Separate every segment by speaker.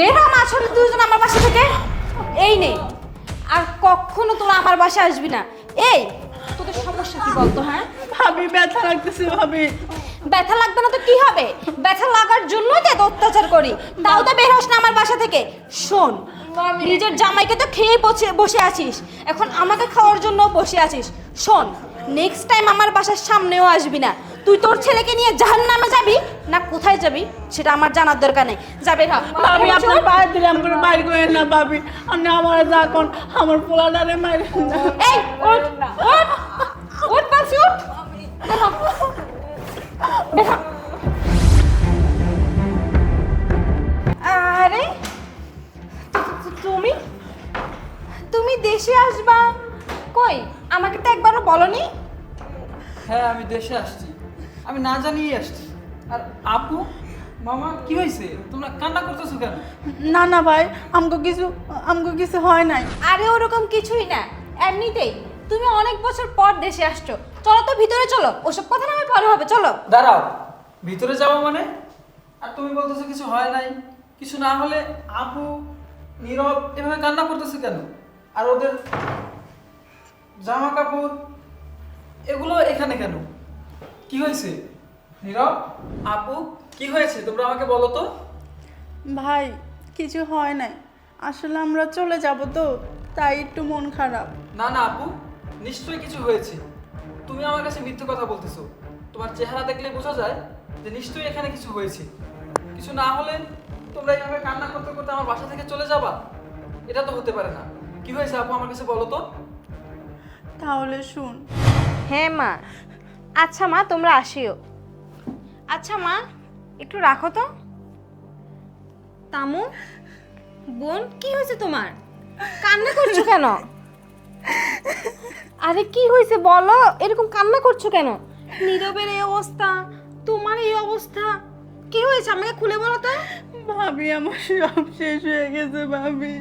Speaker 1: বের হ মা ছোট দুজন আমার বাসা থেকে। এই নে, আর কখনো তোরা আমার বাসায় আসবি না। এই তোদের সমস্যা কি বলতো? হ্যাঁ
Speaker 2: ভাবি ব্যথা লাগতেছে ভাবি।
Speaker 1: ব্যথা লাগবে না তো কি হবে? ব্যথা লাগার জন্যই তো এত অত্যাচার করি। তাও তো বের হস না আমার বাসা থেকে। শোন, নিজের জামাইকে তো খেয়ে বসে আছিস, এখন আমাকে খাওয়ার জন্য বসে আছিস। শোন, নেক্সট টাইম আমার বাসার সামনেও আসবি না। তুই তোর ছেলেকে নিয়ে জাহান্নামে যাবি না কোথায় যাবি সেটা আমার জানার দরকার নেই। যাবে না
Speaker 2: ভাবি আপনার বাইরে দিলে আমাকে বাইর করেন না ভাবি। আপনি আমার যখন আমার পোলাটারে মারেন না।
Speaker 1: এই ওঠ ওঠ ওঠ বলছি ওঠ। বের হ, বের হ। আরে তুমি তুমি দেশে আসবা কই? আমাকে তো একবারও বলনি।
Speaker 3: হ্যাঁ আমি দেশে আসছি, আমি না জানিয়ে আসছি। আর আপু মামা কি হয়েছে, তোমরা কান্না করতেছো কেন?
Speaker 2: না না ভাই, আমাকে কিছু হয় নাই।
Speaker 1: আরে ওরকম কিছুই না, এমনিতেই তুমি অনেক বছর পর দেশে আসছো। চলো তো ভিতরে চলো, ওসব কথা না হয় পরে হবে, চলো।
Speaker 3: দাঁড়াও, ভিতরে যাবো মানে? আর তুমি বলতেছো কিছু হয় নাই, কিছু না হলে আপু নীরব এভাবে কান্না করতেছে কেন? আর ওদের জামা কাপড় এগুলো এখানে কেন? কি হয়েছে নীরব, আপু কি হয়েছে তোমরা আমাকে বলো তো।
Speaker 2: ভাই কিছু হয় নাই, আসলে আমরা চলে যাব তো তাই একটু মন খারাপ।
Speaker 3: না না আপু, নিশ্চয়ই কিছু হয়েছে। তুমি আমার কাছে মিথ্যে কথা বলতেছো। তোমার চেহারা দেখলে বোঝা যায় যে নিশ্চয়ই এখানে কিছু হয়েছে। কিছু না হলে তোমরা এইভাবে কান্না করতে করতে আমার বাসা থেকে চলে যাবা? এটা তো হতে পারে না। কি হয়েছে আপু আমার কাছে বলো তো।
Speaker 2: তাহলে শুন।
Speaker 1: হ্যাঁ মা। আচ্ছা মা, তোমরা আসিও। আচ্ছা মা, একটু রাখো তো। তামু বোন, কি হয়েছে তোমার? কান্না করছো কেন? আরে কি হয়েছে বলো, এরকম কান্না করছো কেন? নীরবের এই অবস্থা, তোমার এই অবস্থা, কি হয়েছে আমাকে খুলে বলো তো।
Speaker 2: ভাবি আমার সব শেষ হয়ে গেছে ভাবি।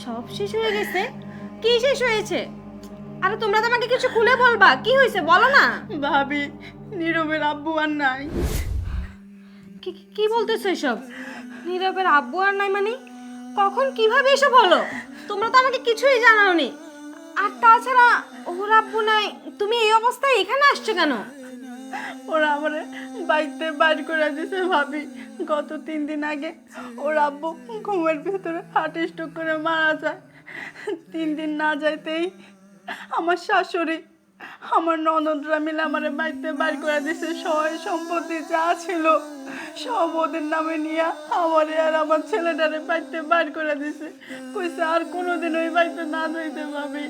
Speaker 1: সব শেষ হয়ে গেছে? কি শেষ হয়েছে? আরে তোমরা তো আমাকে কিছু খুলে বলবা, কি হয়েছে বলো না।
Speaker 2: ভাবি নীরবের আব্বু আর নাই।
Speaker 1: কি কি বলতেছো এসব? নীরবের আব্বু আর নাই মানে? কখন কিভাবে এসব হলো? তোমরা তো আমাকে কিছুই জানাওনি। আর তাছাড়া ওর আব্বু নাই, তুমি এই অবস্থায় এখানে আসছো কেন?
Speaker 2: ওরা আমার বাড়িতে বাইর করে দিছে ভাবি। গত 3 দিন আগে ওর আব্বু ঘুমের ভিতরে হার্ট স্ট্রোক করে মারা যায়। 3 দিন না যাইতেই আমার শাশুড়ি আমার ননদরা মিলে আমার বাড়িতে বাইর করে দিছে। সহায় সম্পত্তি যা ছিল সব ওদের নামে নিয়ে আমারে আর আমার ছেলেটারে বাড়িতে বাইর করে দিছে। কইছে আর কোনোদিন ওই বাড়িতে না যাইতে ভাবি।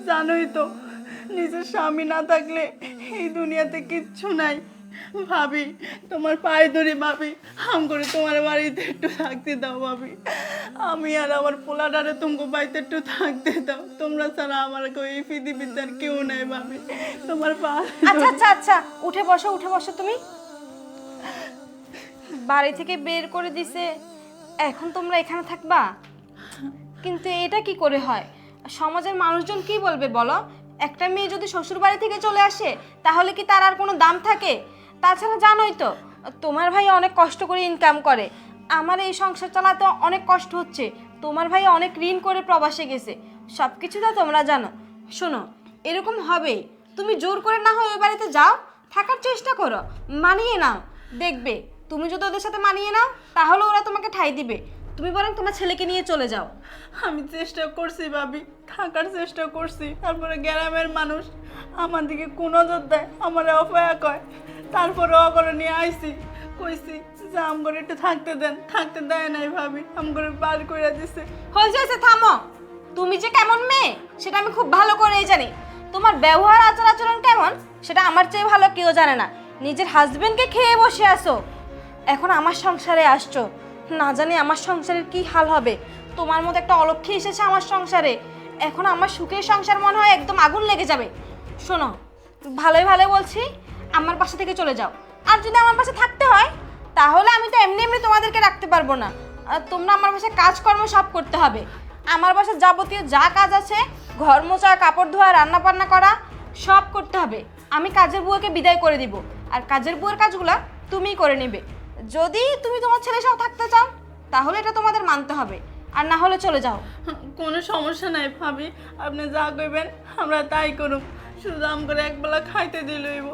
Speaker 2: জানোই তো নিজের স্বামী না থাকলে এই দুনিয়াতে কিচ্ছু নাই। ভাবি তোমার পায়ে ধরি ভাবি, হাম করে তোমার বাড়িতে একটু থাকতে দাও ভাবি। আমি আর আমার পোলাটারে তোমাকে বাড়িতে একটু থাকতে দাও। তোমরা ছাড়া আমার এই পৃথিবীতে আর কেউ নাই ভাবি। তোমার পা
Speaker 1: আচ্ছা আচ্ছা আচ্ছা, উঠে বসো উঠে বসো। তুমি বাড়ি থেকে বের করে দিছে, এখন তোমরা এখানে থাকবা? কিন্তু এটা কি করে হয়? সমাজের মানুষজন কি বলবে বলো? একটা মেয়ে যদি শ্বশুর বাড়ি থেকে চলে আসে তাহলে কি তার আর কোনো দাম থাকে? তাছাড়া জানোই তো তোমার ভাই অনেক কষ্ট করে ইনকাম করে, আমার এই সংসার চালাতে অনেক কষ্ট হচ্ছে। তোমার ভাই অনেক ঋণ করে প্রবাসে গেছে, সব কিছু তো তোমরা জানো। শোনো, এরকম হবেই। তুমি জোর করে না হয় ওই বাড়িতে যাও, থাকার চেষ্টা করো, মানিয়ে নাও। দেখবে তুমি যদি ওদের সাথে মানিয়ে নাও তাহলে ওরা তোমাকে ঠাঁই দিবে। তুমি বরং তোমার ছেলেকে নিয়ে চলে যাও।
Speaker 2: আমি চেষ্টা করছি ভাবি, থাকার চেষ্টা করছি। তারপরে গ্রামের মানুষ আমার দিকে কোন নজর দেয়, আমার অপয়া কয়। তারপরে অগরে নিয়ে আইছি, কইছি যে আমগরে একটু থাকতে দেন, থাকতে দেয় নাই ভাবি, আমগরে বার করে দিছে।
Speaker 1: হয়েছে, থামো। তুমি যে কেমন মেয়ে সেটা আমি খুব ভালো করেই জানি। তোমার ব্যবহার আচার আচরণ কেমন সেটা আমার চেয়ে ভালো কেউ জানে না। নিজের হাজবেন্ডকে খেয়ে বসে আসো, এখন আমার সংসারে আসছো। না জানি আমার সংসারের কি হাল হবে। তোমার মতো একটা অলক্ষ্মী এসেছে আমার সংসারে, এখন আমার সুখের সংসার মনে হয় একদম আগুন লেগে যাবে। শোনো, ভালোই ভালোই বলছি, আমার বাসা থেকে চলে যাও। আর যদি আমার বাসা থাকতে হয় তাহলে আমি তো এমনি এমনি তোমাদেরকে রাখতে পারবো না। আর তোমরা আমার বাসায় কাজকর্ম সব করতে হবে। আমার বাসায় যাবতীয় যা কাজ আছে, ঘর মোছা, কাপড় ধোয়া, রান্না বান্না করা, সব করতে হবে। আমি কাজের বুয়াকে বিদায় করে দিব, আর কাজের বুয়ার কাজগুলো তুমিই করে নেবে। যদি তুমি তোমার ছেলের সাথে থাকতে চাও তাহলে এটা তোমাদের মানতে হবে, আর না হলে চলে যাও।
Speaker 2: কোনো সমস্যা নাই ভাবি, আপনি যা কইবেন আমরা তাই করুম। শুধু আম করে একবেলা খাইতে দিলইব,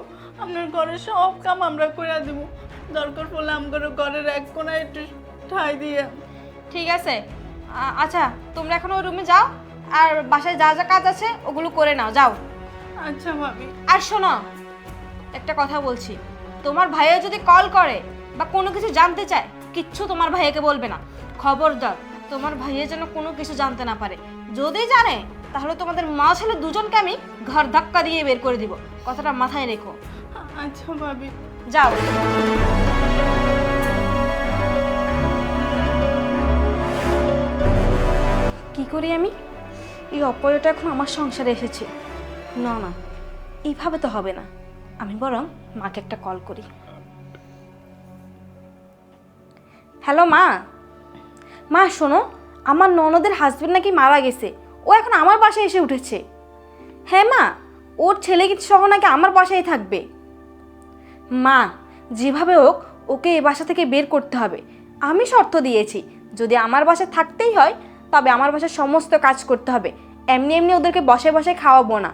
Speaker 2: আপনার ঘরের সব কাম আমরা করে দিব। দরকার পড়লে আম করে ঘরের এক কোনায় একটু ঠাই দিয়ে।
Speaker 1: ঠিক আছে, আচ্ছা তোমরা এখন ওই রুমে যাও, আর বাসায় যা যা কাজ আছে ওগুলো করে নাও, যাও।
Speaker 2: আচ্ছা ভাবি।
Speaker 1: আর শোনো, একটা কথা বলছি, তোমার ভাইয়া যদি কল করে বা কোনো কিছু জানতে চায়, কিচ্ছু তোমার ভাইয়াকে বলবে না। খবরদার তোমার ভাইয়া যেন কোনো কিছু জানতে না পারে। যদি জানে তাহলে তোমাদের মা ছেলে দুজনকে আমি ঘর ধাক্কা দিয়ে বের করে দিব, কথাটা মাথায় রেখো।
Speaker 2: আচ্ছা ভাবি।
Speaker 1: যাও। কি করি আমি? এই অপয়টা এখন আমার সংসারে এসেছে। না না, এইভাবে তো হবে না। আমি বরং মাকে একটা কল করি। হ্যালো মা। মা শোনো, আমার ননদের হাজবেন্ড নাকি মারা গেছে, ও এখন আমার বাসায় এসে উঠেছে। হ্যাঁ মা, ওর ছেলে সহ নাকি আমার বাসায় থাকবে। মা যেভাবে হোক ওকে এ বাসা থেকে বের করতে হবে। আমি শর্ত দিয়েছি, যদি আমার বাসায় থাকতেই হয় তবে আমার বাসায় সমস্ত কাজ করতে হবে, এমনি এমনি ওদেরকে বসে বসে খাওয়াবো না।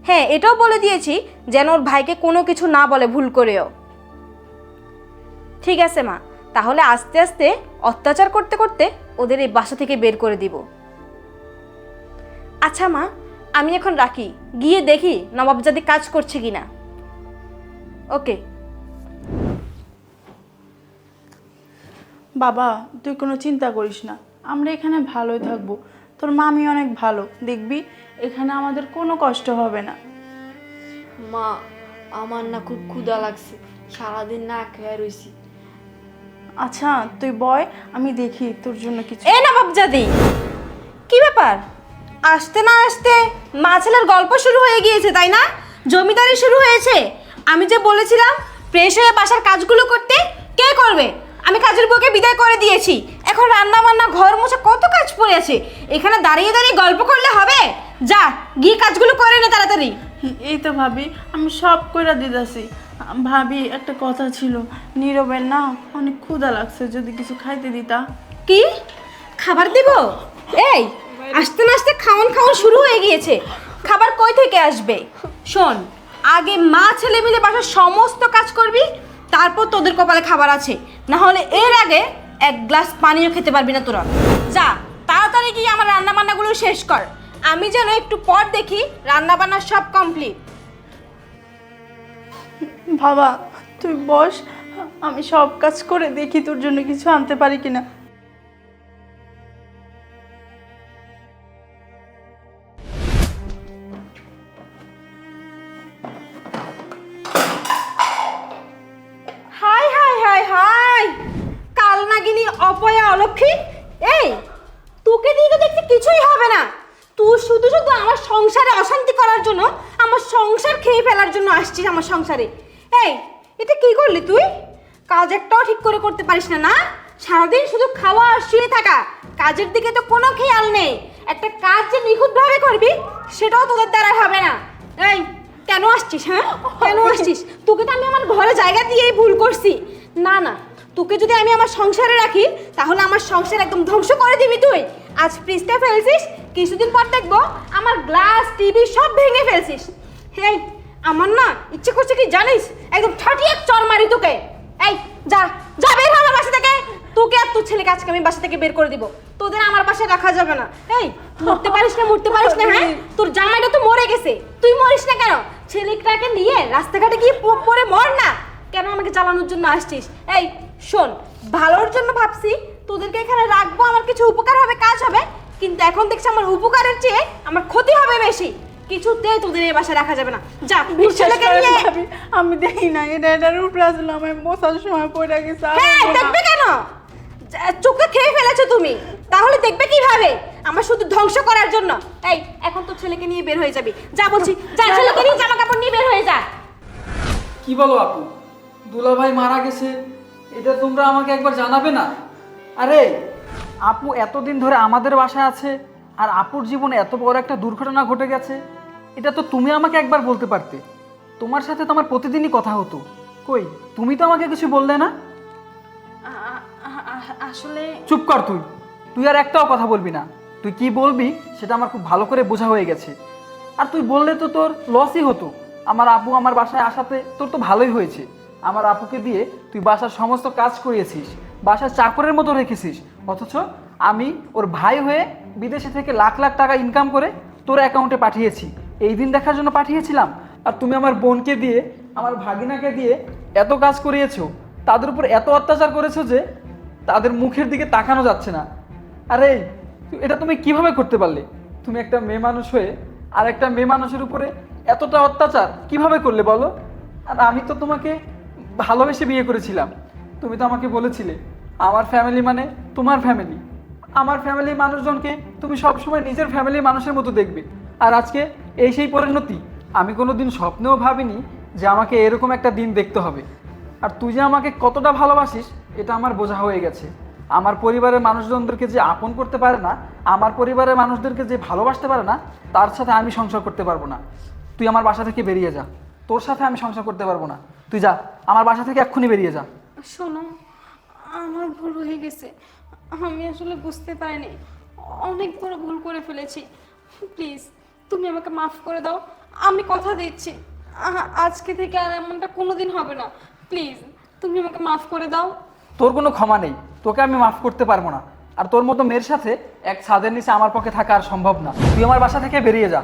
Speaker 1: হ্যাঁ, এটাও বলে দিয়েছি যেন ওর ভাইকে কোনো কিছু না বলে ভুল করেও। ঠিক আছে মা, তাহলে আস্তে আস্তে অত্যাচার করতে করতে ওদের এই বাসা থেকে বের করে দিব। আচ্ছা মা, আমি এখন রাখি, গিয়ে দেখি নবাবজাদি কাজ করছে কিনা। ওকে।
Speaker 2: বাবা তুই কোনো চিন্তা করিস না, আমরা এখানে ভালোই থাকবো। তোর মামি অনেক ভালো, দেখবি এখানে আমাদের কোনো কষ্ট হবে না।
Speaker 4: মা আমার না খুব ক্ষুধা লাগছে, সারাদিন না খেয়ে রইছি।
Speaker 2: আচ্ছা তুই বয়, আমি দেখি তোর জন্য কিছু।
Speaker 1: এ নবাবজাদি, কি ব্যাপার? আসতে না আসতে মা ছেলের গল্প শুরু হয়ে গিয়েছে, তাই না? জমিদারি শুরু হয়েছে। আমি যে বলেছিলাম ফ্রেশ হয়ে বাসার কাজগুলো করতে, কে করবে? আমি কাজের বউকে বিদায় করে দিয়েছি। এখন রান্না বান্না, ঘর মোছা, কত কাজ পড়ে আছে। এখানে দাঁড়িয়ে দাঁড়িয়ে গল্প করলে হবে? যা গিয়ে কাজগুলো করে নে তাড়াতাড়ি।
Speaker 2: এই তো ভাবি, আমি সব কইরা দিতেছি। ভাবি একটা কথা ছিল, নীরবের না অনেক ক্ষুধা লাগছে, যদি কিছু খাইতে দিতা।
Speaker 1: কি খাবার দিব? এই আসতে না আসতে খাওন খাওন শুরু হয়ে গিয়েছে। খাবার কই থেকে আসবে? শোন, আগে মা ছেলে মিলে বাসার সমস্ত কাজ করবি, তারপর তোদের কপালে খাবার আছে। না হলে এর আগে এক গ্লাস পানিও খেতে পারবি না তোরা। যা তাড়াতাড়ি গিয়ে আমার রান্না বান্নাগুলো শেষ কর, আমি যেন একটু পর দেখি রান্না বান্না সব কমপ্লিট।
Speaker 2: বাবা তুই বস, আমি সব কাজ করে দেখি তোর জন্য কিছু আনতে পারি কিনা।
Speaker 1: হাই হাই হাই হাই, কাল নাগিনী অপয়া অলক্ষী। এই তোকে দিয়ে তো দেখতে কিছুই হবে না। তুই শুধু শুধু আমার সংসারে অশান্তি করার জন্য, আমার সংসার খেয়ে ফেলার জন্য আসছিস আমার সংসারে। এই এটা কি করলি তুই? কাজ একটাও ঠিক করে করতে পারিস না, না? সারাদিন শুধু খাওয়া আর শুয়ে থাকা, কাজের দিকে তো কোনো খেয়াল নেই। একটা কাজ যে নিখুঁতভাবে করবি সেটাও তোদের দ্বারা হবে না। এই কেন আসছিস? হ্যাঁ কেন আসছিস? তোকে তো আমি আমার ঘরে জায়গা দিয়েই ভুল করছি। না না, তোকে যদি আমি আমার সংসারে রাখি তাহলে আমার সংসার একদম ধ্বংস করে দিবি তুই। আজ ফ্রিজটা ফেলছিস, কিছুদিন পর দেখবো আমার গ্লাস টিভি সব ভেঙে ফেলছিস। হেই আমার না ইচ্ছে করছে কি জানিস, একদম ঠাটিয়ে চর মারি তোকে। এই যা যা বের হ আমার বাসা থেকে। তোকে আর তোর ছেলেকে আজকে আমি বাসা থেকে বের করে দিব। তোদের আমার বাসায় রাখা যাবে না। এই মরতে পারিস না, মরতে পারিস না? হ্যাঁ তোর জামাইটা তো মরে গেছে, তুই মরিস না কেন? ছেলেটাকে নিয়ে রাস্তাঘাটে গিয়ে পড়ে মর না। কেন আমাকে জ্বালানোর জন্য আসছিস? এই শোন, ভালোর জন্য ভাবছি তোদেরকে এখানে রাখবো, আমার কিছু উপকার হবে, কাজ হবে, কিন্তু এখন দেখছি আমার উপকারের চেয়ে আমার ক্ষতি হবে বেশি। কিছুতেই তোদের এই বাসায় রাখা যাবে না। যা ছেলেকে নিয়ে।
Speaker 2: ভাবি আমি দেখি না, এটার উপরে আসলে আমি বসার সময় পড়ে গেছে।
Speaker 1: হ্যাঁ দেখবে কেন? চোখে খেয়ে ফেলেছো তুমি, তাহলে দেখবে কিভাবে? আমার শুধু ধ্বংস করার জন্য। এই এখন তো ছেলেকে নিয়ে বের হয়ে যাবি, যা বলছি, যা ছেলেকে নিয়ে জামা কাপড় নিয়ে বের হয়ে যা।
Speaker 3: কি বলো আপু, দুলাভাই মারা গেছে, এটা তোমরা আমাকে একবার জানাবে না? আরে আপু এতদিন ধরে আমাদের বাসায় আছে, আর আপুর জীবনে এত বড় একটা দুর্ঘটনা ঘটে গেছে, এটা তো তুমি আমাকে একবার বলতে পারতে। তোমার সাথে তো আমার প্রতিদিনই কথা হতো, কই তুমি তো আমাকে কিছু বললে না।
Speaker 1: আসলে
Speaker 3: চুপ কর তুই, তুই আর একটাও কথা বলবি না। তুই কি বলবি সেটা আমার খুব ভালো করে বোঝা হয়ে গেছে। আর তুই বললে তো তোর লসই হতো। আমার আপু আমার বাসায় আসাতে তোর তো ভালোই হয়েছে। আমার আপুকে দিয়ে তুই বাসার সমস্ত কাজ করিয়েছিস, বাসার চাকরের মতো রেখেছিস, অথচ আমি ওর ভাই হয়ে বিদেশে থেকে লাখ লাখ টাকা ইনকাম করে তোর অ্যাকাউন্টে পাঠিয়েছি, এই দিন দেখার জন্য পাঠিয়েছিলাম। আর তুমি আমার বোনকে দিয়ে, আমার ভাগিনাকে দিয়ে এত কাজ করিয়েছো, তাদের উপর এত অত্যাচার করেছো যে তাদের মুখের দিকে তাকানো যাচ্ছে না। আরে এটা তুমি কিভাবে করতে পারলে? তুমি একটা মেয়ে মানুষ হয়ে আর একটা মেয়ে মানুষের উপরে এতটা অত্যাচার কিভাবে করলে বলো? আর আমি তো তোমাকে ভালোবেসে বিয়ে করেছিলাম। তুমি তো আমাকে বলেছিলে আমার ফ্যামিলি মানে তোমার ফ্যামিলি। আমার ফ্যামিলির মানুষজনকে তুমি সবসময় নিজের ফ্যামিলির মানুষের মতো দেখবে। আর আজকে এই সেই পরিণতি। আমি কোনোদিন স্বপ্নেও ভাবিনি যে আমাকে এরকম একটা দিন দেখতে হবে। আর তুই যে আমাকে কতটা ভালোবাসিস এটা আমার বোঝা হয়ে গেছে। আমার পরিবারের মানুষজনদেরকে যে আপন করতে পারে না, আমার পরিবারের মানুষদেরকে যে ভালোবাসতে পারে না, তার সাথে আমি সংসার করতে পারবো না। তুই আমার বাসা থেকে বেরিয়ে যা, তোর সাথে আমি সংসার করতে পারবো না। তুই যা, আমার বাসা থেকে এক্ষুনি বেরিয়ে যা।
Speaker 1: শোনো, আমার ভুল হয়ে গেছে। আমি আসলে বুঝতে পারিনি, অনেক বড় ভুল করে ফেলেছি। প্লিজ তুমি আমাকে মাফ করে দাও। আমি কথা দিচ্ছি আজকে থেকে আর এমনটা কোনোদিন হবে না। প্লিজ তুমি আমাকে মাফ করে দাও।
Speaker 3: তোর কোনো ক্ষমা নেই, তোকে আমি মাফ করতে পারবো না। আর তোর মতো মেয়ের সাথে এক ছাদের নিচে আমার পক্ষে থাকা আর সম্ভব না। তুই আমার বাসা থেকে বেরিয়ে যা।